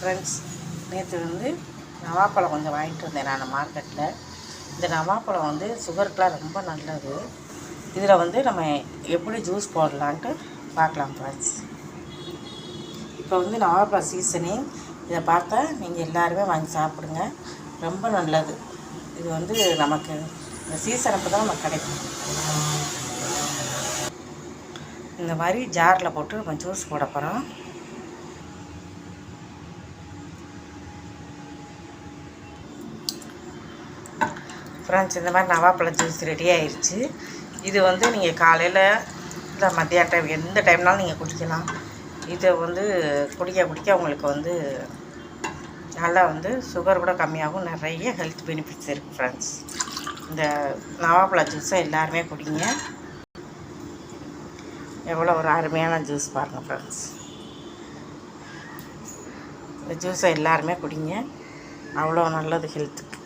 Friends, நேற்று நவாப்பழம் கொஞ்சம் வாங்கிட்டு வந்தேன் நான் மார்க்கெட்டில். இந்த நவாப்பழம் சுகருக்கெலாம் ரொம்ப நல்லது. இதில் நம்ம எப்படி ஜூஸ் போடலான்ட்டு பார்க்கலாம் ஃப்ரெண்ட்ஸ். இப்போ நவாப்பழம் சீசனே. இதை பார்த்தா நீங்கள் எல்லாருமே வாங்கி சாப்பிடுங்க, ரொம்ப நல்லது. இது நமக்கு இந்த சீசன் அப்போ தான் நமக்கு கிடைக்கும். இந்த மாதிரி ஜாரில் போட்டு நம்ம ஜூஸ் போட போகிறோம். ஃப்ரெண்ட்ஸ், இந்த மாதிரி நவாப்பழம் ஜூஸ் ரெடி ஆயிடுச்சு. இது நீங்கள் காலையில் இல்லை மத்தியான டைம் எந்த டைம்னாலும் நீங்கள் குடிக்கலாம். இதை குடிக்க உங்களுக்கு நல்லா சுகர் கூட கம்மியாகும். நிறைய ஹெல்த் பெனிஃபிட்ஸ் இருக்குது ஃப்ரெண்ட்ஸ். இந்த நவாப்பழ ஜூஸை எல்லாருமே குடிங்க. எவ்வளோ ஒரு அருமையான ஜூஸ் பாருங்கள் ஃப்ரெண்ட்ஸ். இந்த ஜூஸை எல்லாருமே குடிங்க, அவ்வளோ நல்லது ஹெல்த்துக்கு.